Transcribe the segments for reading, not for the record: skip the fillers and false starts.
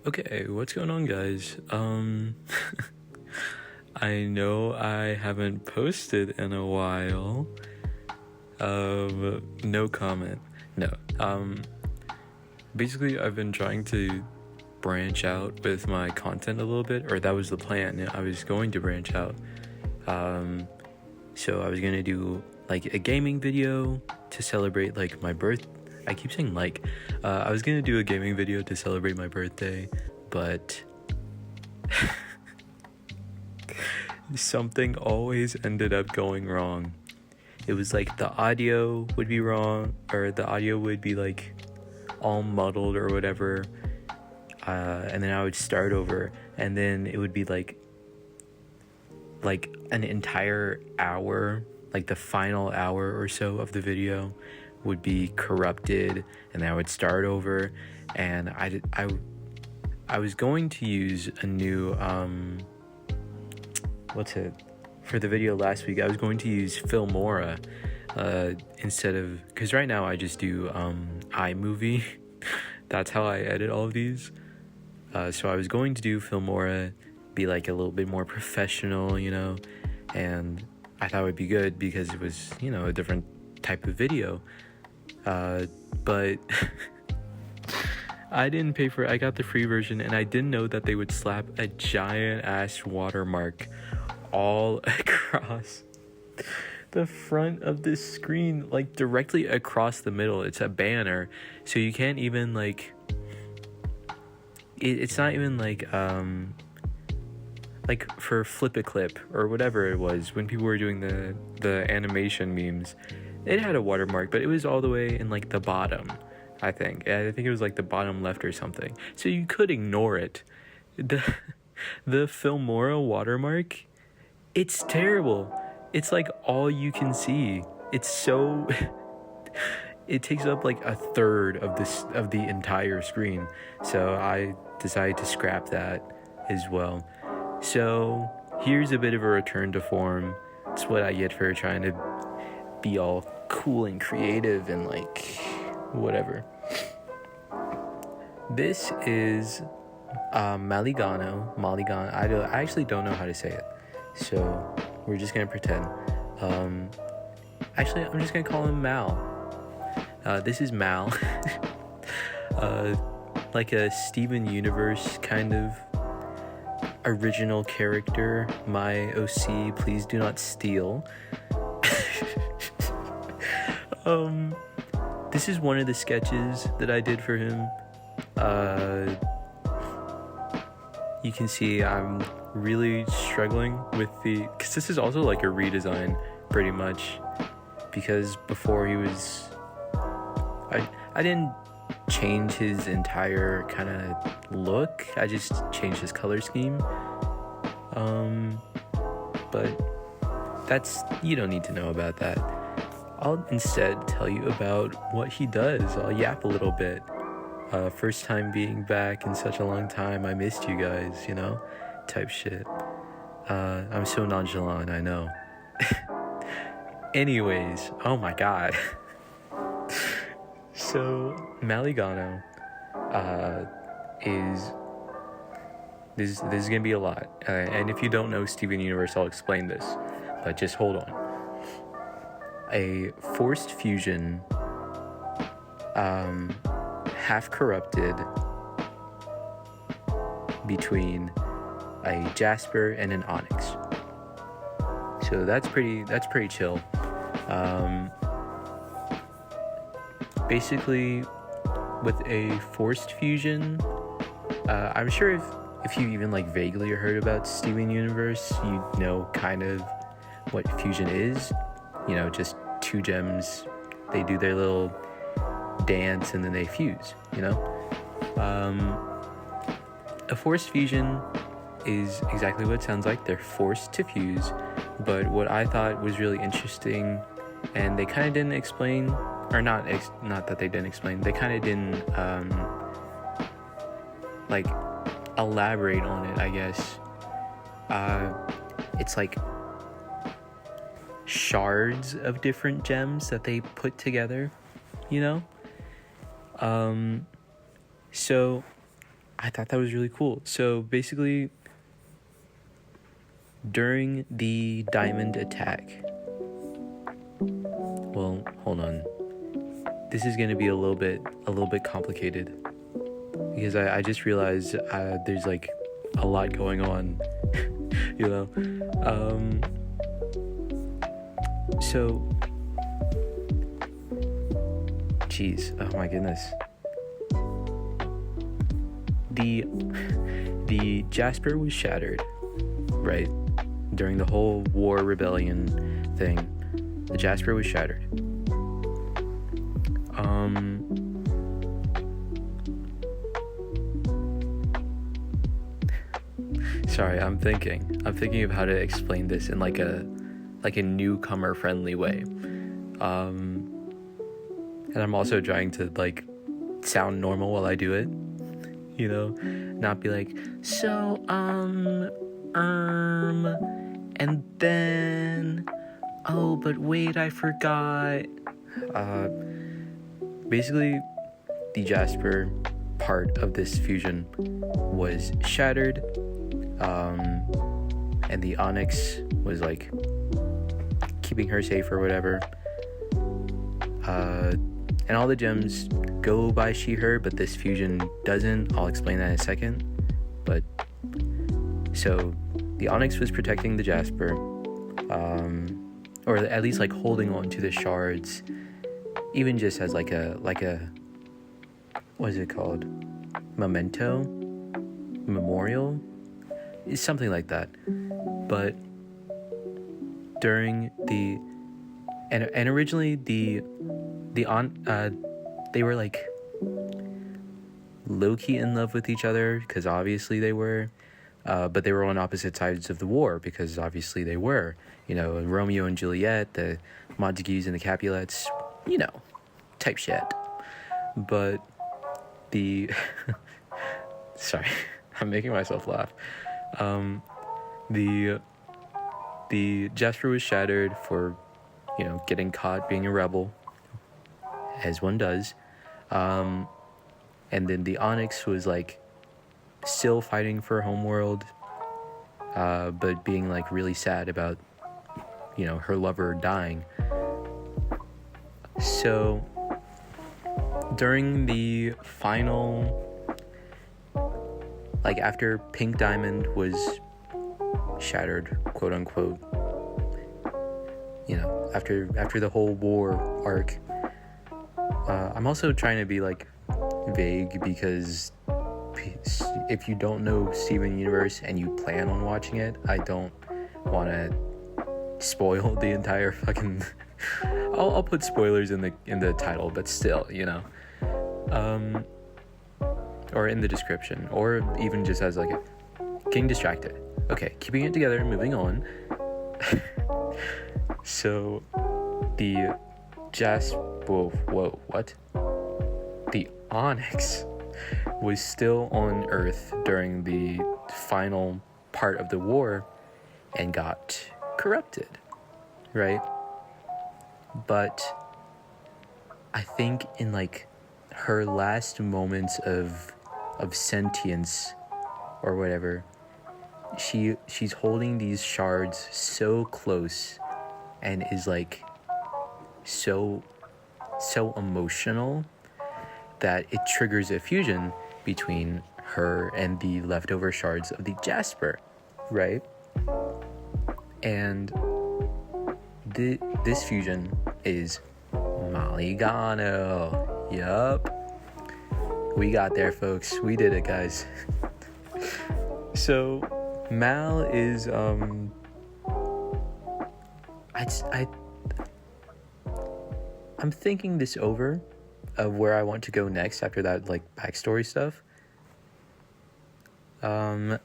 Okay, what's going on, guys? I know I haven't posted in a while. No comment. No. Basically, I've been trying to branch out with my content a little bit, or that was the plan. I was going to branch out. So I was gonna do like a gaming video to celebrate like my birth. I keep saying like. I was gonna do a gaming video to celebrate my birthday, but something always ended up going wrong. It was like the audio would be wrong, or the audio would be like all muddled or whatever, and then I would start over, and then it would be like an entire hour, like the final hour or so of the video would be corrupted, and then I would start over, and I was going to use a new for the video last week. I was going to use Filmora instead of, because right now I just do iMovie. That's how I edit all of these. So I was going to do Filmora, be like a little bit more professional, and I thought it would be good because it was, a different type of video. But I didn't pay for it. I got the free version, and I didn't know that they would slap a giant ass watermark all across the front of this screen, like directly across the middle. It's a banner, so you can't even like it's not even like for Flip a Clip or whatever it was when people were doing the animation memes. It had a watermark, but it was all the way in like the bottom. I think it was like the bottom left or something, so you could ignore it. The Filmora watermark, it's terrible. It's like all you can see. It's so it takes up like a third of the entire screen. So I decided to scrap that as well. So here's a bit of a return to form. It's what I get for trying to be all cool and creative and like whatever. This is Maligano. I actually don't know how to say it, so we're just gonna pretend. Actually, I'm just gonna call him Mal. This is Mal. Like a Steven Universe kind of original character. My OC, please do not steal. This is one of the sketches that I did for him. You can see I'm really struggling with because this is also like a redesign pretty much, because before he was, I didn't change his entire kind of look, I just changed his color scheme, but you don't need to know about that. I'll instead tell you about what he does. I'll yap a little bit. First time being back in such a long time. I missed you guys, type shit. I'm so nonchalant, I know. Anyways, oh my god. So, Maligano is... This is gonna be a lot. And if you don't know Steven Universe, I'll explain this. But just hold on. A forced fusion, half corrupted, between a jasper and an onyx. So that's pretty chill. Basically, with a forced fusion, I'm sure if you even like vaguely heard about Steven Universe, you know kind of what fusion is. Just two gems, they do their little dance and then they fuse, A forced fusion is exactly what it sounds like. They're forced to fuse. But what I thought was really interesting, and they kind of didn't explain, or not that they didn't explain, they kind of didn't elaborate on it, I guess. It's like shards of different gems that they put together, So I thought that was really cool. So basically, during the diamond attack, well, hold on. This is gonna be a little bit complicated because I just realized there's like a lot going on, you know. So, jeez, oh my goodness. The Jasper was shattered, right? During the whole war rebellion thing, the Jasper was shattered. Sorry, I'm thinking of how to explain this in like a newcomer friendly way. And I'm also trying to like sound normal while I do it, you know, not be like, so, and then, oh, but wait, I forgot. Basically, the Jasper part of this fusion was shattered, and the Onyx was like keeping her safe or whatever. And all the gems go by she, her, but this fusion doesn't. I'll explain that in a second. But so the Onyx was protecting the Jasper, or at least like holding on to the shards, even just as like a what is it called? Memorial? It's something like that. But during the and originally they were like low-key in love with each other, because obviously they were, but they were on opposite sides of the war, because obviously they were, you know, Romeo and Juliet, the Montagues and the Capulets, you know, type shit. But the sorry, I'm making myself laugh. The Jasper was shattered for, you know, getting caught being a rebel, as one does. And then the Onyx was like still fighting for homeworld, but being like really sad about, you know, her lover dying. So during the final, like after Pink Diamond was shattered, quote unquote, you know, after the whole war arc, I'm also trying to be like vague, because if you don't know Steven Universe and you plan on watching it, I don't want to spoil the entire fucking I'll put spoilers in the title, but still, you know, or in the description, or even just as like getting distracted. Okay, keeping it together, moving on. So the what? The Onyx was still on Earth during the final part of the war and got corrupted, right? But I think in like her last moments of sentience or whatever, she's holding these shards so close and is like so emotional that it triggers a fusion between her and the leftover shards of the Jasper, right? And this fusion is Maligano. Yup. We got there, folks. We did it, guys. So Mal is I'm thinking this over of where I want to go next after that, like, backstory stuff. I'll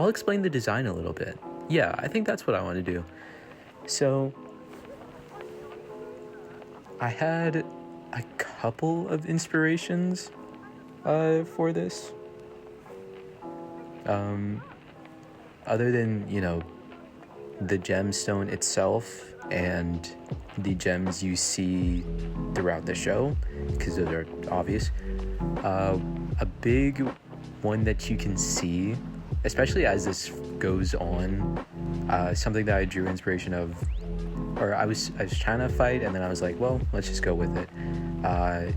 explain the design a little bit. Yeah, I think that's what I want to do. So I had a couple of inspirations for this. Other than, you know, the gemstone itself and the gems you see throughout the show, because those are obvious. A big one that you can see, especially as this goes on, something that I drew inspiration of, or I was trying to fight, and then I was like, well, let's just go with it,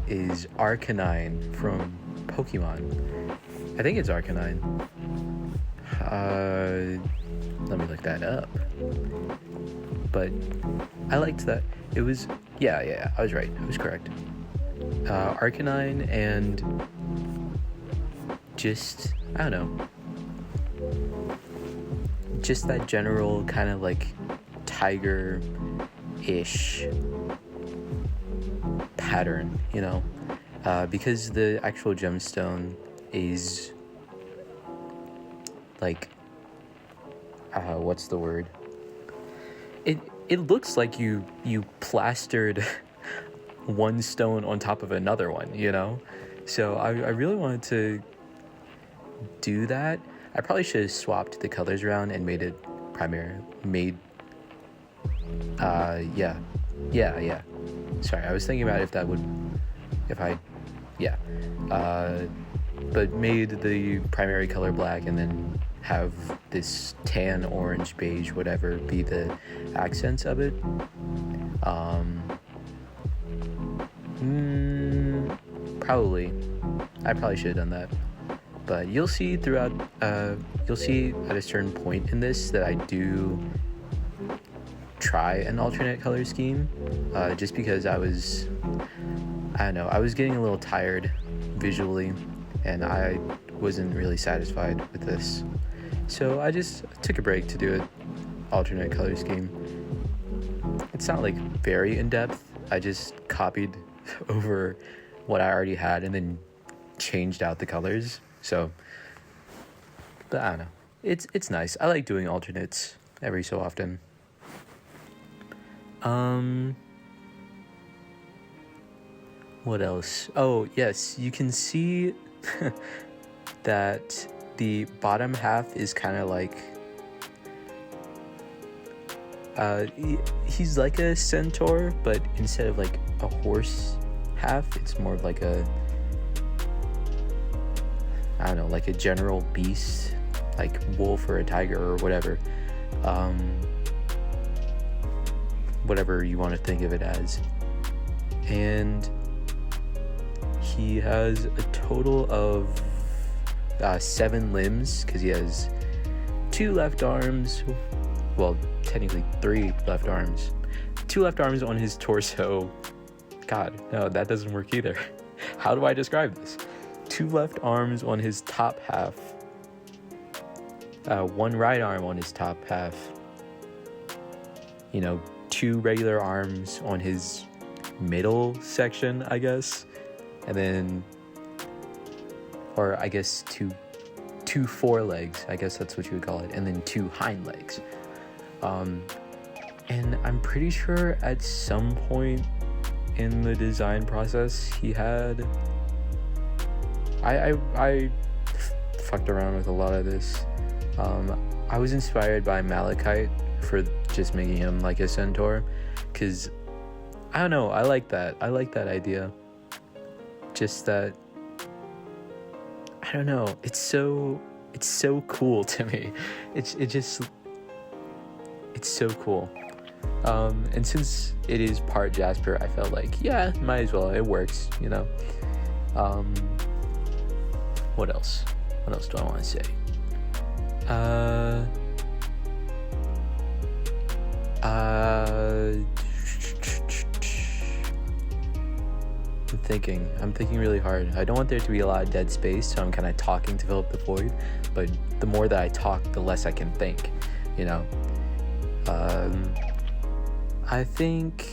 is Arcanine from Pokemon. I think it's Arcanine. Let me look that up. But I liked that. It was, yeah, I was right. I was correct. Arcanine, and just, I don't know, just that general kind of like tiger-ish pattern, you know, because the actual gemstone is like, what's the word? It looks like you plastered one stone on top of another one, you know? So I really wanted to do that. I probably should have swapped the colors around and made it yeah. Sorry, I was thinking about but made the primary color black and then have this tan, orange, beige, whatever be the accents of it. I probably should have done that. But you'll see throughout, you'll see at a certain point in this that I do try an alternate color scheme, just because I was getting a little tired visually, and I wasn't really satisfied with this. So I just took a break to do an alternate color scheme. It's not like very in-depth. I just copied over what I already had and then changed out the colors. So, but I don't know. It's nice. I like doing alternates every so often. What else? Oh, yes, you can see that the bottom half is kind of like he's like a centaur, but instead of like a horse half, it's more of like a, I don't know, like a general beast, like wolf or a tiger or whatever. Whatever you want to think of it as. And he has a total of 7 limbs, because he has 2 left arms, well, technically 3 left arms, 2 left arms on his torso. God, no, that doesn't work either. How do I describe this? 2 left arms on his top half, 1 right arm on his top half, 2 regular arms on his middle section, I guess, and then, or I guess two forelegs, I guess that's what you would call it, and then 2 hind legs. And I'm pretty sure at some point in the design process he had, I fucked around with a lot of this. I was inspired by Malachite for just making him like a centaur, because I don't know, I like that idea. Just that, I don't know, it's so cool to me. It's so cool. And since it is part Jasper, I felt like, yeah, might as well, it works, What else do I want to say? I'm thinking really hard. I don't want there to be a lot of dead space, so I'm kind of talking to fill up the void, but the more that I talk, the less I can think, I think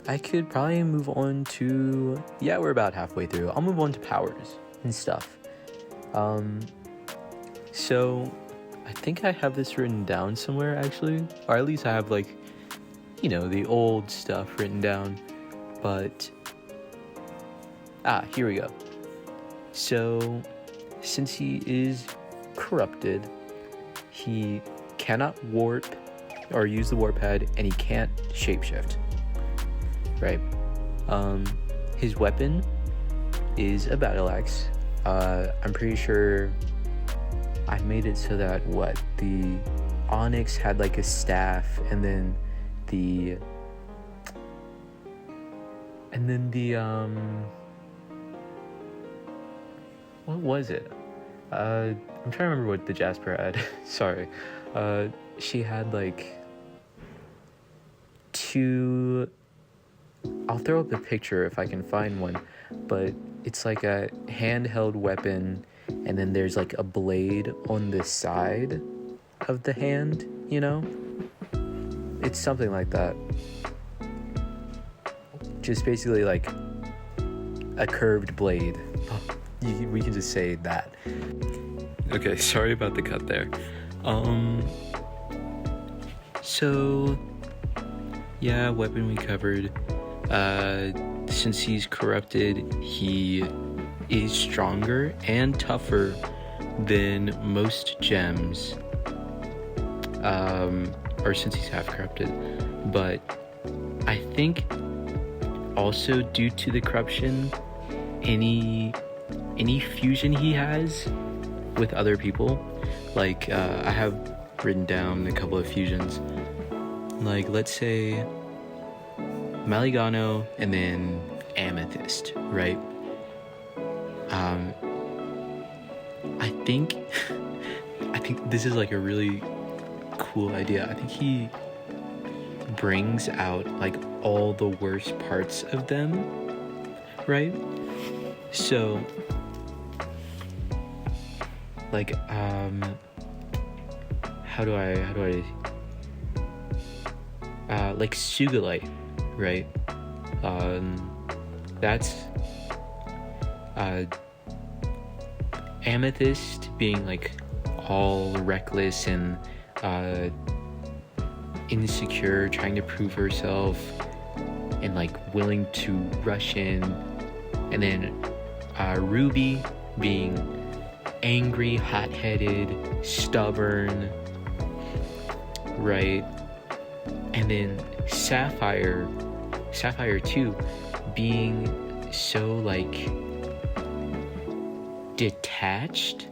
I could probably move on to, we're about halfway through. I'll move on to powers and stuff. So I think I have this written down somewhere, actually, or at least I have the old stuff written down, but here we go. So since he is corrupted, he cannot warp, or use the warpad, and he can't shapeshift, right? His weapon is a battle axe. I'm pretty sure I made it so that the Onyx had like a staff, and then the what was it? I'm trying to remember what the Jasper had. Sorry. She had like two. I'll throw up a picture if I can find one, but it's like a handheld weapon, and then there's like a blade on the side of the hand, you know? It's something like that. Just basically like a curved blade. We can just say that. Okay, sorry about the cut there. So yeah, weapon we covered. Since he's corrupted, he is stronger and tougher than most gems. Or since he's half corrupted. But I think also due to the corruption, any fusion he has with other people, like I have written down a couple of fusions, like let's say Maligano and then Amethyst, right? I think this is like a really cool idea. I think he brings out like all the worst parts of them, right? So like how do I like Sugilite, right? That's Amethyst being like all reckless and insecure, trying to prove herself and like willing to rush in, and then Ruby being angry, hot-headed, stubborn, right? And then Sapphire too, being so like detached,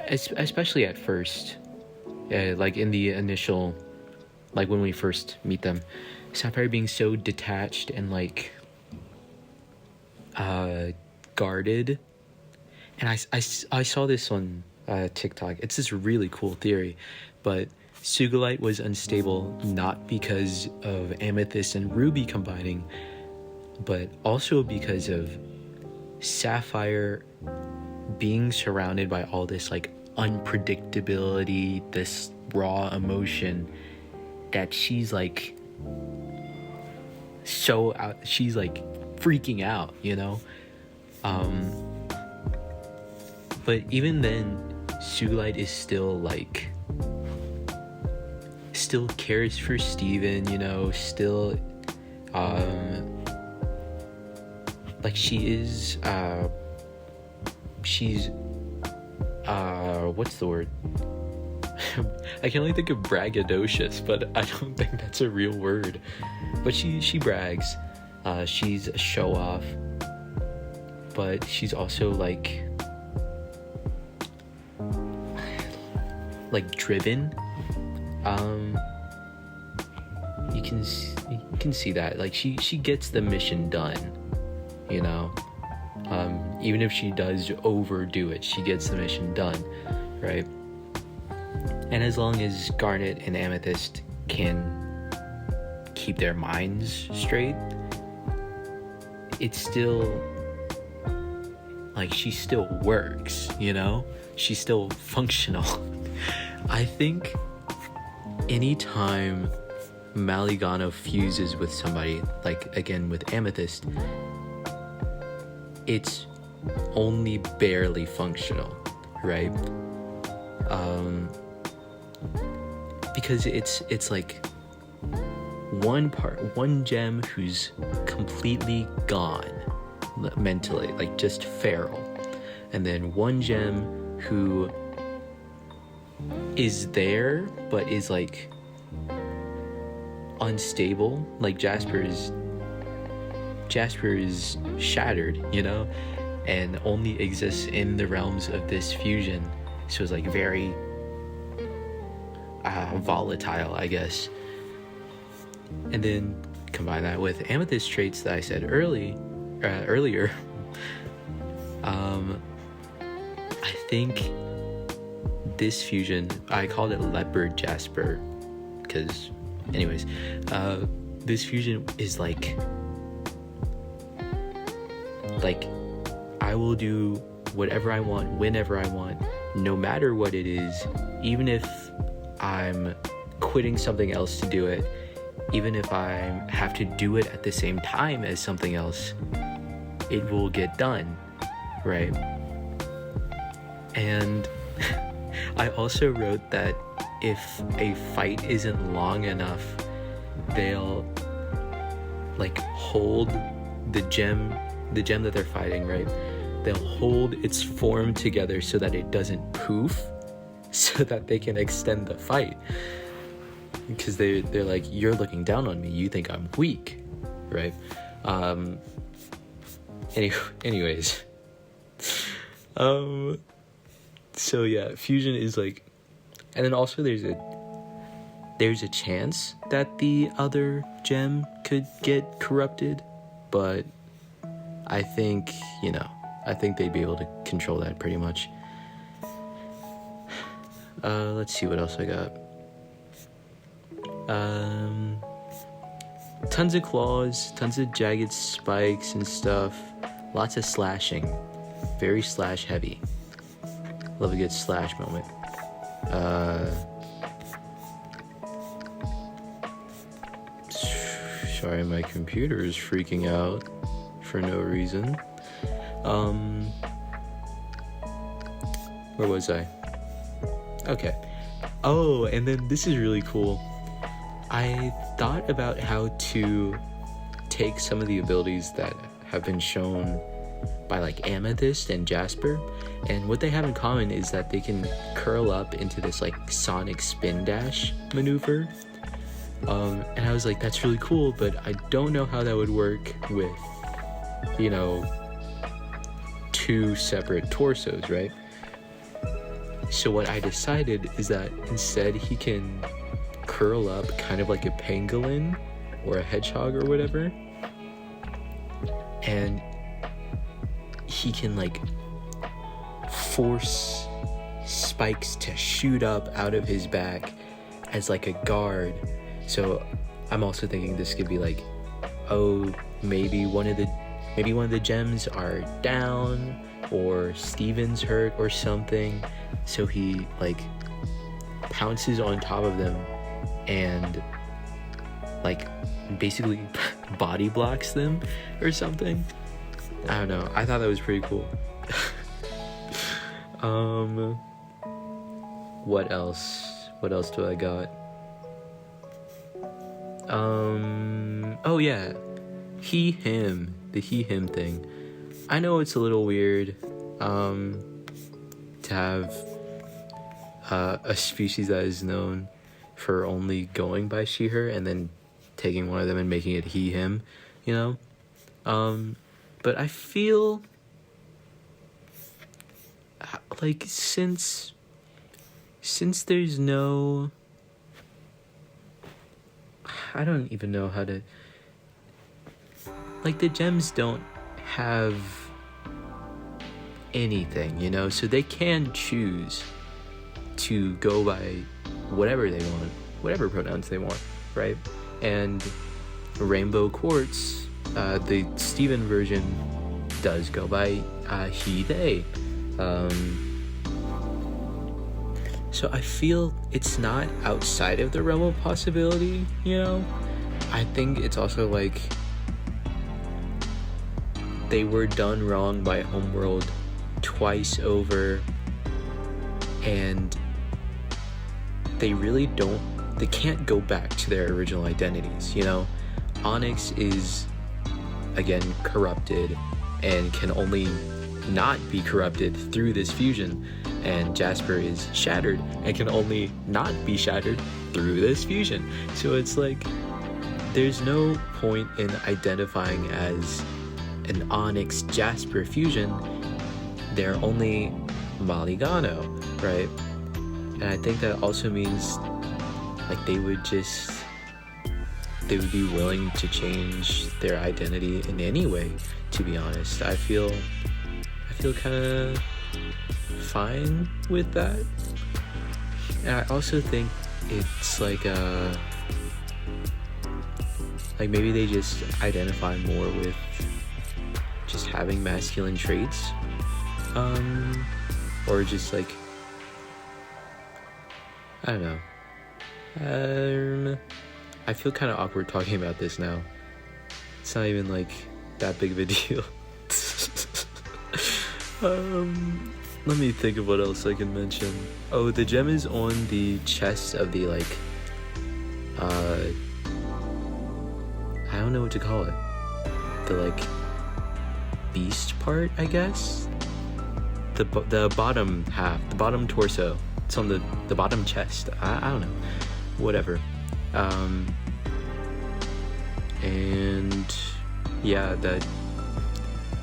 especially at first, like in the initial, like when we first meet them, Sapphire being so detached and like guarded. And I saw this on TikTok. It's this really cool theory, but Sugilite was unstable not because of Amethyst and Ruby combining, but also because of Sapphire being surrounded by all this like unpredictability, this raw emotion that she's like so out, she's like freaking out, you know? But even then, Sugilite is still cares for Steven, you know, still like she's what's the word? I can only think of braggadocious, but I don't think that's a real word. But she brags. She's a show off, but she's also like driven. You can see that, like she gets the mission done, you know. Even if she does overdo it, she gets the mission done, right? And as long as Garnet and Amethyst can keep their minds straight, it's still like she still works, you know? She's still functional. I think anytime Maligano fuses with somebody, like again with Amethyst, it's only barely functional, right? Because it's like one gem who's completely gone mentally, like just feral, and then one gem who is there, but is like unstable. Like Jasper is shattered, you know, and only exists in the realms of this fusion. So it's like very volatile, I guess. And then combine that with amethyst traits that I said earlier. I think this fusion, I called it leopard jasper because anyways, this fusion is like I will do whatever I want whenever I want, no matter what it is, even if I'm quitting something else to do it, even if I have to do it at the same time as something else, it will get done, right? And I also wrote that if a fight isn't long enough, they'll like hold the gem that they're fighting, right? They'll hold its form together so that it doesn't poof, so that they can extend the fight. Because they're like, you're looking down on me, you think I'm weak, right? Anyways. So yeah, fusion is like, and then also there's a chance that the other gem could get corrupted, but I think they'd be able to control that pretty much. Let's see what else I got. Tons of claws, tons of jagged spikes and stuff, lots of slashing, very slash heavy. Love a good slash moment. Sorry, my computer is freaking out for no reason. Where was I? Okay. Oh, and then this is really cool. I thought about how to take some of the abilities that have been shown by like Amethyst and Jasper, and what they have in common is that they can curl up into this like sonic spin dash maneuver. And I was like, that's really cool, but I don't know how that would work with, you know, two separate torsos, right? So what I decided is that instead he can curl up kind of like a pangolin or a hedgehog or whatever, and he can like force spikes to shoot up out of his back as like a guard. So I'm also thinking this could be like, oh, maybe one of the gems are down, or Steven's hurt or something, so he like pounces on top of them and like basically body blocks them or something. I don't know, I thought that was pretty cool. What else do I got? Oh yeah, the he-him thing. I know it's a little weird to have a species that is known for only going by she/her and then taking one of them and making it he/him, you know. But I feel like since there's no, I don't even know how to, like, the gems don't have anything, you know, so they can choose to go by whatever they want, whatever pronouns they want, right? And Rainbow Quartz, the Steven version, does go by he, they. So I feel it's not outside of the realm of possibility, you know? I think it's also like they were done wrong by Homeworld twice over, and they can't go back to their original identities, you know? Onyx is, again, corrupted and can only not be corrupted through this fusion, and Jasper is shattered and can only not be shattered through this fusion. So it's like there's no point in identifying as an Onyx Jasper fusion. They're only Maligano, right? And I think that also means like they would be willing to change their identity in any way, to be honest. I feel kind of fine with that. And I also think it's like maybe they just identify more with just having masculine traits, or just like, I don't know. I feel kind of awkward talking about this now. It's not even like that big of a deal. Let me think of what else I can mention. Oh, the gem is on the chest of the like I don't know what to call it. The like beast part, I guess. The bottom half, the bottom torso. It's on the bottom chest. I don't know. Whatever. And yeah, that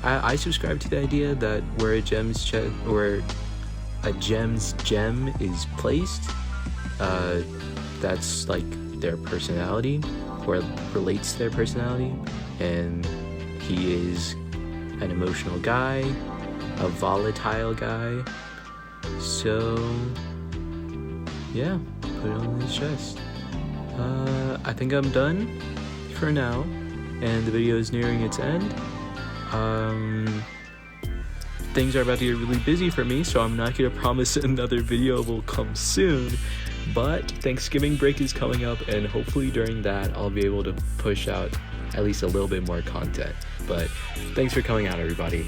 I subscribe to the idea that where a gem's gem is placed, that's like their personality, or relates to their personality, and he is an emotional guy, a volatile guy. So yeah, put it on his chest. I think I'm done for now, and the video is nearing its end. Things are about to get really busy for me, so I'm not gonna promise another video will come soon, but Thanksgiving break is coming up, and hopefully during that I'll be able to push out at least a little bit more content. But thanks for coming out, everybody.